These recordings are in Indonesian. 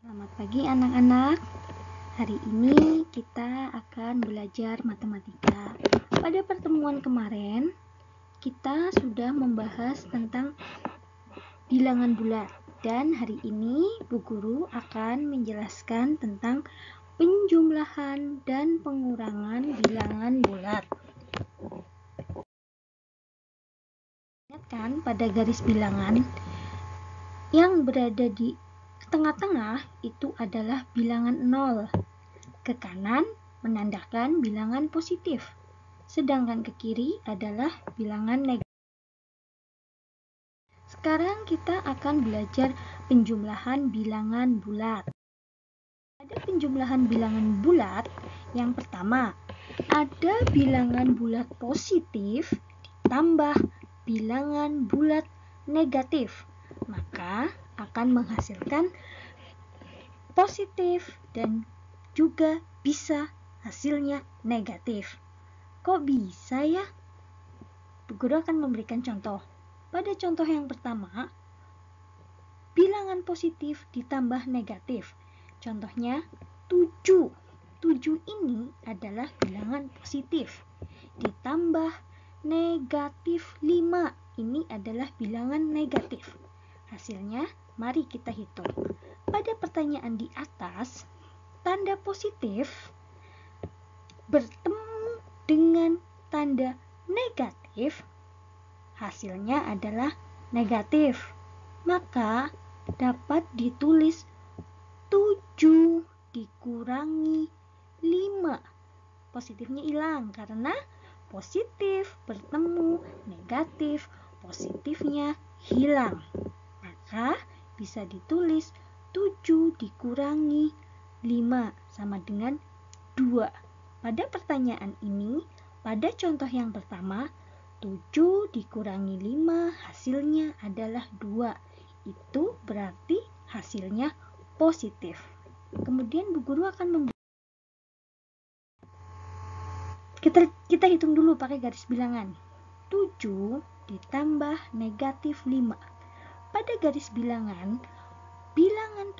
Selamat pagi anak-anak. Hari ini kita akan belajar matematika. Pada pertemuan kemarin, kita sudah membahas tentang bilangan bulat. Dan hari ini Bu Guru akan menjelaskan tentang penjumlahan dan pengurangan bilangan bulat. Ingat kan pada garis bilangan yang berada di tengah-tengah itu adalah bilangan 0. Ke kanan menandakan bilangan positif, sedangkan ke kiri adalah bilangan negatif. Sekarang kita akan belajar penjumlahan bilangan bulat. Pada penjumlahan bilangan bulat, yang pertama, ada bilangan bulat positif ditambah bilangan bulat negatif. Maka akan menghasilkan positif dan juga bisa hasilnya negatif. Kok bisa ya? Bu Guru akan memberikan contoh. Pada contoh yang pertama, bilangan positif ditambah negatif. Contohnya 7. 7 ini adalah bilangan positif. Ditambah negatif 5. Ini adalah bilangan negatif. Hasilnya, mari kita hitung. Pada pertanyaan di atas, tanda positif bertemu dengan tanda negatif, hasilnya adalah negatif. Maka dapat ditulis 7 dikurangi 5. Positifnya hilang karena positif bertemu negatif, positifnya hilang. Maka bisa ditulis 7 dikurangi 5 sama dengan 2. Pada pertanyaan ini, pada contoh yang pertama, 7 dikurangi 5 hasilnya adalah 2. Itu berarti hasilnya positif. Kemudian Bu Guru akan kita hitung dulu pakai garis bilangan. 7 ditambah negatif 5. Pada garis bilangan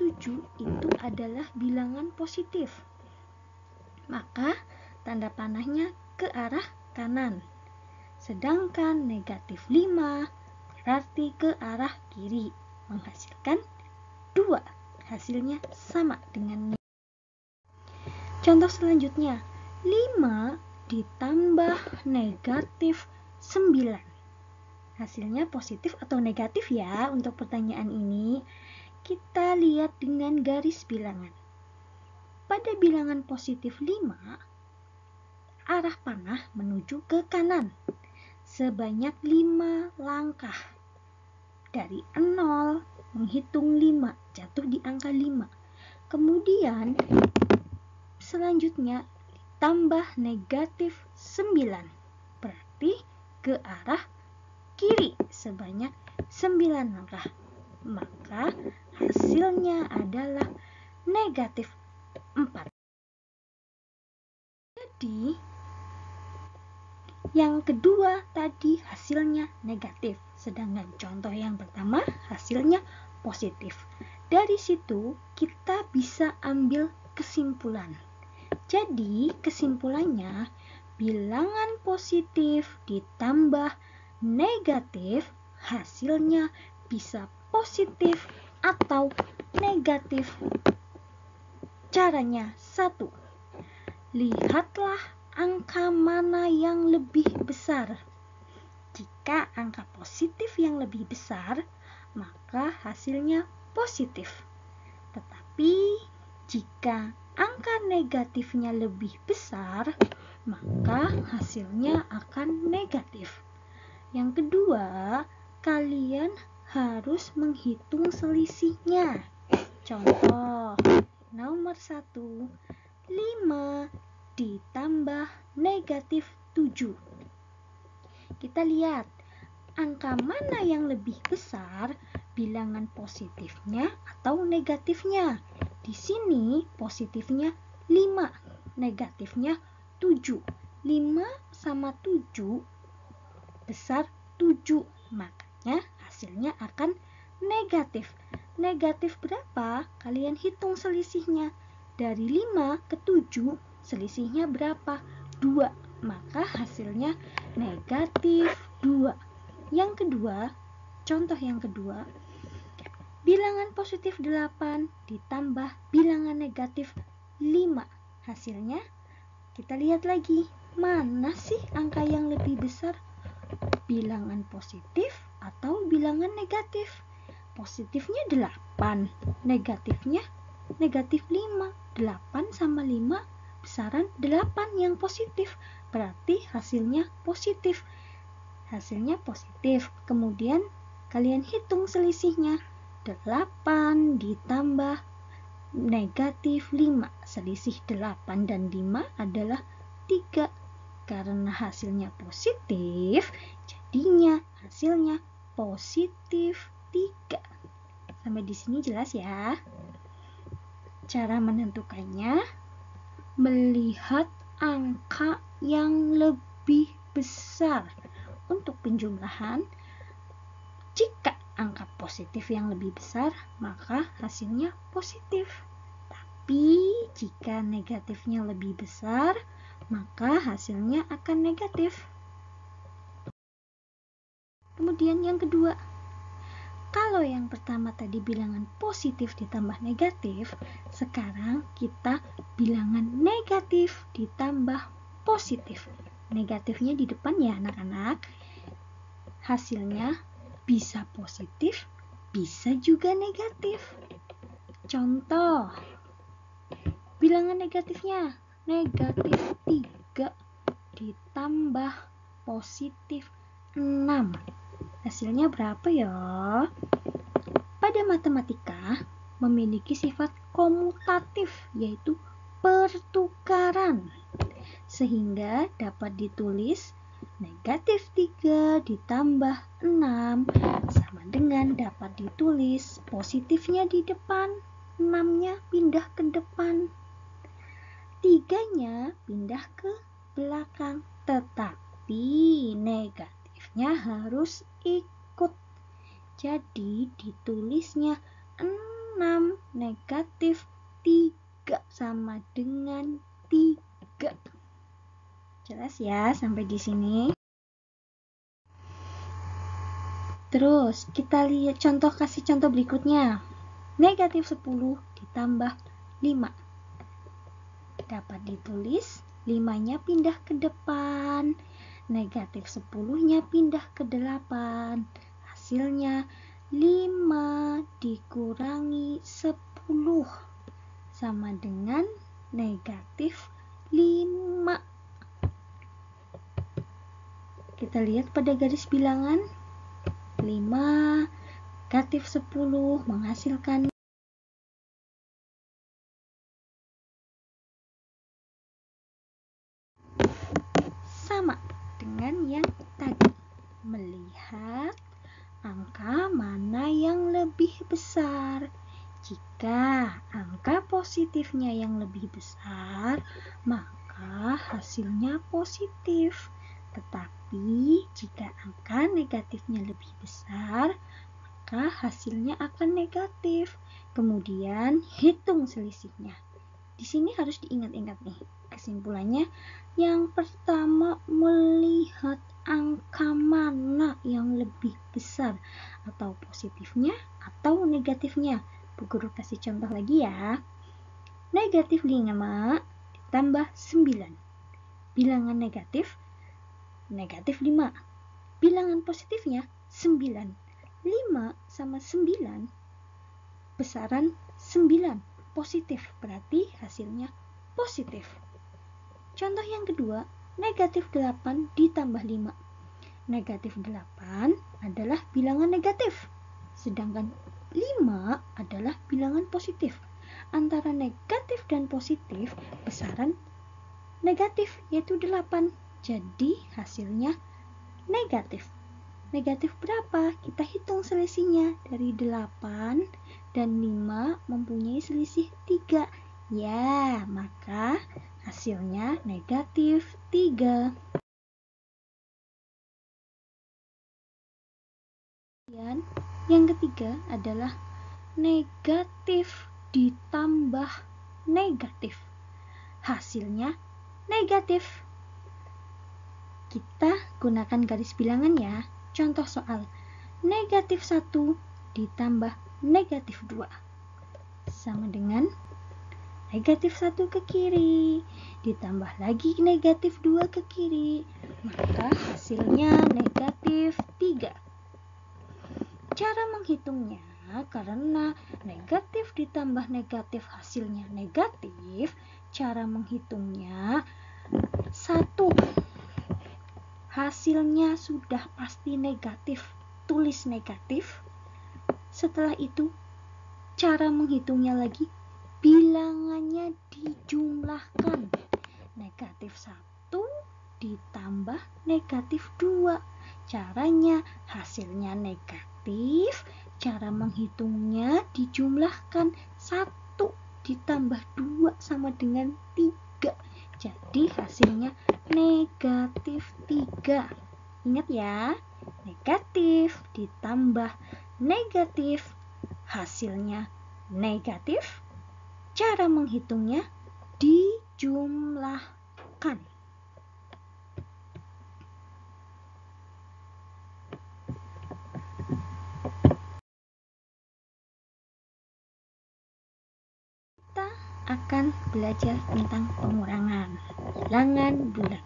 7 itu adalah bilangan positif. Maka tanda panahnya ke arah kanan. Sedangkan negatif 5 berarti ke arah kiri, menghasilkan 2. Hasilnya sama dengan negatif. Contoh selanjutnya, 5 ditambah negatif 9. Hasilnya positif atau negatif ya untuk pertanyaan ini. Kita lihat dengan garis bilangan. Pada bilangan positif 5, arah panah menuju ke kanan sebanyak 5 langkah. Dari 0 menghitung 5, jatuh di angka 5. Kemudian selanjutnya tambah negatif 9, berarti ke arah kiri sebanyak 9 langkah. Maka hasilnya adalah negatif 4. Jadi yang kedua tadi hasilnya negatif, sedangkan contoh yang pertama hasilnya positif. Dari situ kita bisa ambil kesimpulan. Jadi kesimpulannya, bilangan positif ditambah negatif hasilnya bisa positif atau negatif. Caranya 1. Lihatlah angka mana yang lebih besar. Jika angka positif yang lebih besar, maka hasilnya positif. Tetapi jika angka negatifnya lebih besar, maka hasilnya akan negatif. Yang kedua, kalian harus menghitung selisihnya. Contoh nomor 1, 5 ditambah negatif 7. Kita lihat angka mana yang lebih besar, bilangan positifnya atau negatifnya. Di sini positifnya 5, negatifnya 7. 5 sama 7 besar 7, makanya hasilnya akan negatif. negatif berapa? Kalian hitung selisihnya. Dari 5 ke 7, selisihnya berapa? 2. Maka hasilnya negatif 2. Yang kedua, contoh yang kedua, bilangan positif 8 ditambah bilangan negatif 5. Hasilnya, kita lihat lagi, mana sih angka yang lebih besar? Bilangan positif atau bilangan negatif? Positifnya 8, negatifnya negatif 5. 8 sama 5 besaran 8 yang positif, berarti hasilnya positif. Hasilnya positif. Kemudian kalian hitung selisihnya. 8 ditambah negatif 5. Selisih 8 dan 5 adalah 3. Karena hasilnya positif, jadinya hasilnya positif 3. Sampai di sini jelas ya? Cara menentukannya, melihat angka yang lebih besar. Untuk penjumlahan, jika angka positif yang lebih besar, maka hasilnya positif. Tapi jika negatifnya lebih besar, maka hasilnya akan negatif. Kemudian yang kedua, kalau yang pertama tadi bilangan positif ditambah negatif, sekarang kita bilangan negatif ditambah positif. Negatifnya di depan ya anak-anak. Hasilnya bisa positif, bisa juga negatif. Contoh, bilangan negatifnya negatif 3 ditambah positif 6. Hasilnya berapa ya? Pada matematika memiliki sifat komutatif, yaitu pertukaran. Sehingga dapat ditulis negatif 3 ditambah 6 sama dengan dapat ditulis positifnya di depan, 6-nya pindah ke depan, 3-nya pindah ke belakang, tetapi negatifnya harus ikut. Jadi ditulisnya 6 negatif 3 sama dengan 3. Jelas ya sampai di sini? Terus kita lihat kasih contoh berikutnya. Negatif 10 ditambah 5. Dapat ditulis 5-nya pindah ke depan, negatif 10-nya pindah ke 8. Hasilnya 5 dikurangi 10 sama dengan negatif 5. Kita lihat pada garis bilangan, 5 negatif 10 menghasilkan sama dengan yang tadi. Melihat angka mana yang lebih besar. Jika angka positifnya yang lebih besar, maka hasilnya positif. Tetapi jika angka negatifnya lebih besar, maka hasilnya akan negatif. Kemudian hitung selisihnya. Di sini harus diingat-ingat nih. Kesimpulannya, yang pertama melihat angka mana yang lebih besar, atau positifnya atau negatifnya. Bu Guru kasih contoh lagi ya. Negatif 5 ditambah 9. Bilangan negatif 5. Bilangan positifnya 9. 5 sama 9 besaran 9 positif, berarti hasilnya positif. Contoh yang kedua, negatif 8 ditambah 5. Negatif 8 adalah bilangan negatif, sedangkan 5 adalah bilangan positif. Antara negatif dan positif besaran negatif, yaitu 8. Jadi hasilnya negatif. Negatif berapa? Kita hitung selisihnya. Dari 8 dan 5 mempunyai selisih 3. Ya, maka hasilnya negatif 3. Kemudian yang ketiga adalah negatif ditambah negatif. Hasilnya negatif. Kita gunakan garis bilangan ya. Contoh soal negatif 1 ditambah negatif 2 sama dengan negatif 1 ke kiri ditambah lagi negatif 2 ke kiri, maka hasilnya negatif 3. Cara menghitungnya, karena negatif ditambah negatif hasilnya negatif, cara menghitungnya 1 hasilnya sudah pasti negatif, tulis negatif. Setelah itu cara menghitungnya lagi, bilangannya dijumlahkan. Negatif 1 ditambah negatif 2. Caranya hasilnya negatif, cara menghitungnya dijumlahkan. 1 ditambah 2 sama dengan 3. Jadi hasilnya negatif 3. Ingat ya, negatif ditambah negatif hasilnya negatif. Cara menghitungnya dijumlahkan. Kita akan belajar tentang pengurangan bilangan bulat.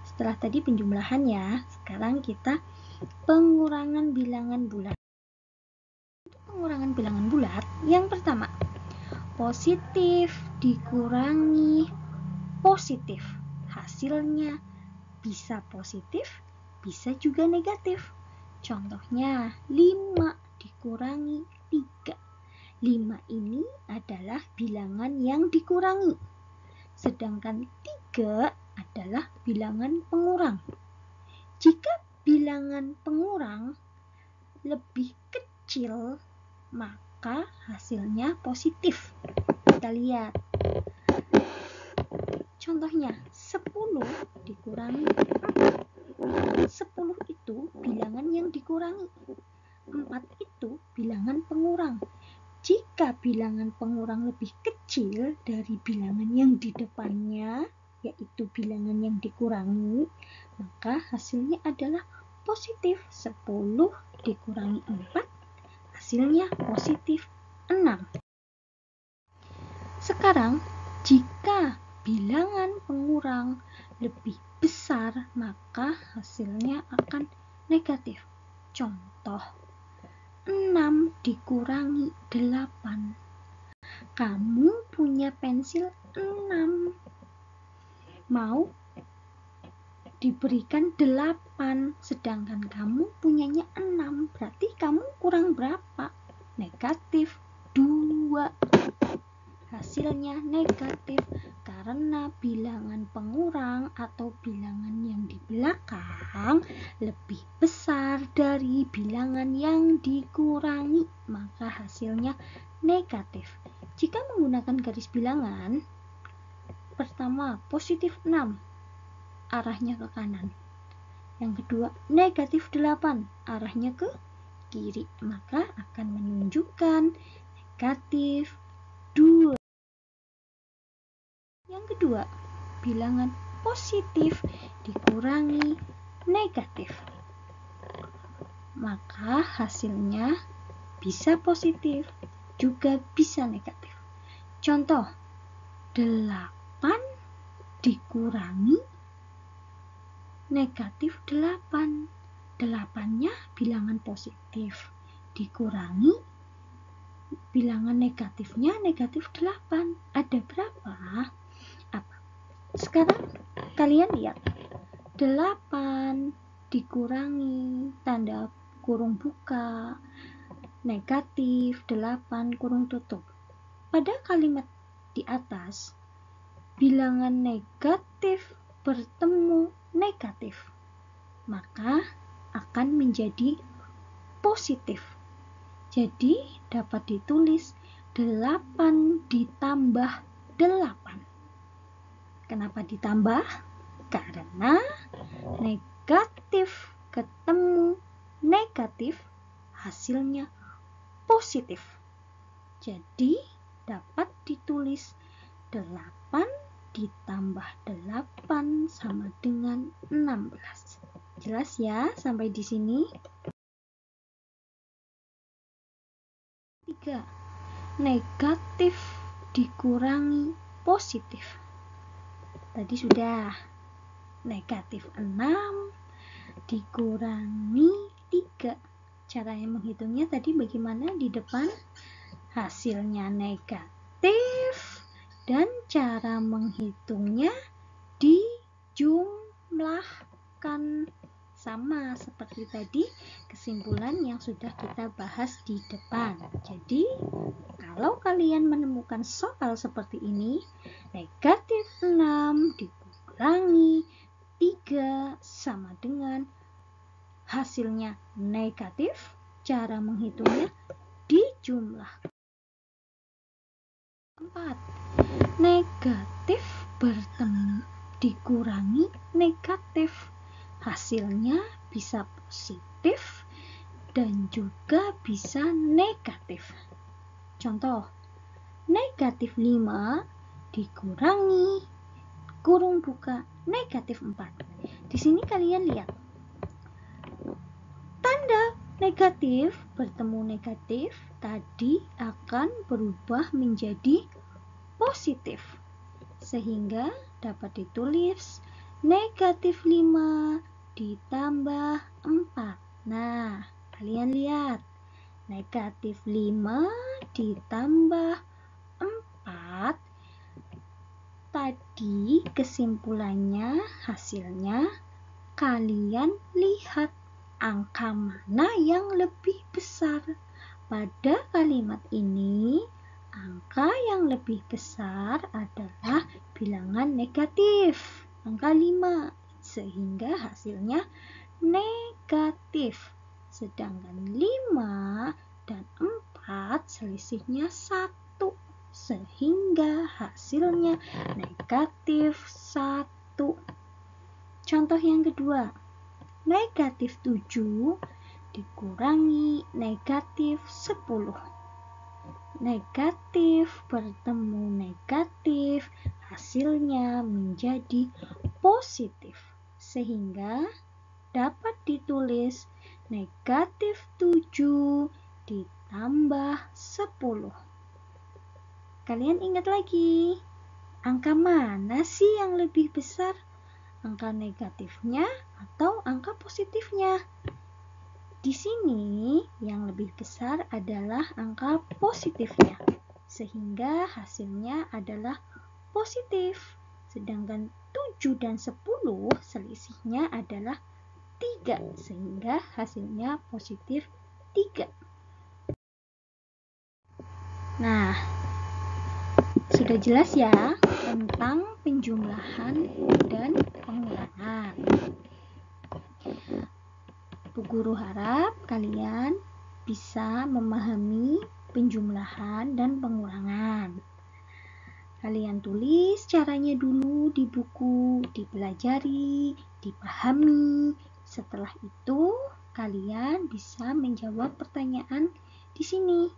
Setelah tadi penjumlahan ya, sekarang kita pengurangan bilangan bulat. Pengurangan bilangan bulat, yang pertama, positif dikurangi positif. Hasilnya bisa positif, bisa juga negatif. Contohnya 5 dikurangi 3. 5 ini adalah bilangan yang dikurangi. Sedangkan 3 adalah bilangan pengurang. Jika bilangan pengurang lebih kecil, maka hasilnya positif. Kita lihat. Contohnya 10 dikurangi 4. 10 itu bilangan yang dikurangi. 4 itu bilangan pengurang. Jika bilangan pengurang lebih kecil dari bilangan yang di depannya, yaitu bilangan yang dikurangi, maka hasilnya adalah positif. 10 dikurangi 4, hasilnya positif 6. Sekarang, jika bilangan pengurang lebih besar, maka hasilnya akan negatif. Contoh, 6 dikurangi 8. Kamu punya pensil 6. Mau diberikan 8, sedangkan kamu punyanya 6. Berarti kamu kurang berapa? Negatif 2. Hasilnya negatif karena bilangan pengurang atau bilangan yang di belakang lebih besar dari bilangan yang dikurangi, maka hasilnya negatif. Jika menggunakan garis bilangan, pertama positif 6, arahnya ke kanan. Yang kedua negatif 8, arahnya ke kiri, maka akan menunjukkan negatif 2. Yang kedua, bilangan positif dikurangi negatif, maka hasilnya bisa positif, juga bisa negatif. Contoh, 8 dikurangi negatif 8. 8-nya bilangan positif, dikurangi bilangan negatifnya negatif 8. Ada berapa? Sekarang kalian lihat, 8 dikurangi tanda kurung buka negatif 8 kurung tutup. Pada kalimat di atas, bilangan negatif bertemu negatif, maka akan menjadi positif. Jadi dapat ditulis 8 ditambah 8. Kenapa ditambah? Karena negatif ketemu negatif, hasilnya positif. Jadi dapat ditulis 8 ditambah 8 sama dengan 16. Jelas ya sampai di sini? 3. Negatif dikurangi positif. Tadi sudah. Negatif 6 dikurangi 3. Caranya menghitungnya tadi bagaimana di depan? Hasilnya negatif dan cara menghitungnya dijumlahkan. Sama seperti tadi kesimpulan yang sudah kita bahas di depan. Jadi kalau kalian menemukan soal seperti ini, negatif 6 dikurangi 3 sama dengan hasilnya negatif, cara menghitungnya dijumlahkan. 4. Negatif bertemu dikurangi negatif. Hasilnya bisa positif dan juga bisa negatif. Contoh, negatif 5 dikurangi kurung buka negatif 4. Di sini kalian lihat. Tanda negatif bertemu negatif tadi akan berubah menjadi positif. Sehingga dapat ditulis negatif 5 ditambah 4. Nah, kalian lihat. Negatif 5 ditambah 4. Tadi kesimpulannya, hasilnya kalian lihat angka mana yang lebih besar. Pada kalimat ini, angka yang lebih besar adalah bilangan negatif, angka 5, sehingga hasilnya negatif. Sedangkan 5 dan 4 selisihnya 1, sehingga hasilnya negatif 1. Contoh yang kedua, negatif 7 dikurangi negatif 10. Negatif bertemu negatif, hasilnya menjadi positif. Sehingga dapat ditulis negatif 7 ditambah 10. Kalian ingat lagi, angka mana sih yang lebih besar? Angka negatifnya atau angka positifnya? Di sini yang lebih besar adalah angka positifnya, sehingga hasilnya adalah positif. Sedangkan 7 dan 10 selisihnya adalah 3, sehingga hasilnya positif 3. Nah, sudah jelas ya tentang penjumlahan dan pengulangan. Bu Guru harap kalian bisa memahami penjumlahan dan pengulangan. Kalian tulis caranya dulu di buku, dipelajari, dipahami. Setelah itu, kalian bisa menjawab pertanyaan di sini.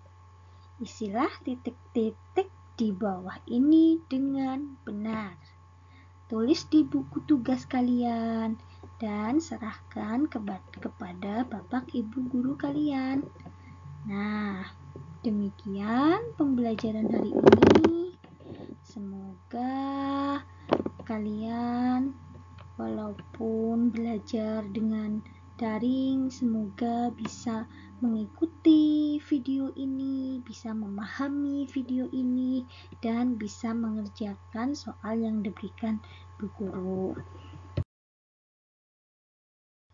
Isilah titik-titik di bawah ini dengan benar. Tulis di buku tugas kalian dan serahkan kepada Bapak Ibu guru kalian. Nah, demikian pembelajaran hari ini. Semoga kalian walaupun belajar dengan daring, semoga bisa mengikuti video ini, bisa memahami video ini, dan bisa mengerjakan soal yang diberikan Bu Guru.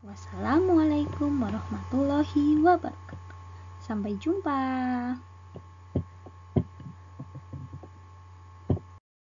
Wassalamualaikum warahmatullahi wabarakatuh. Sampai jumpa.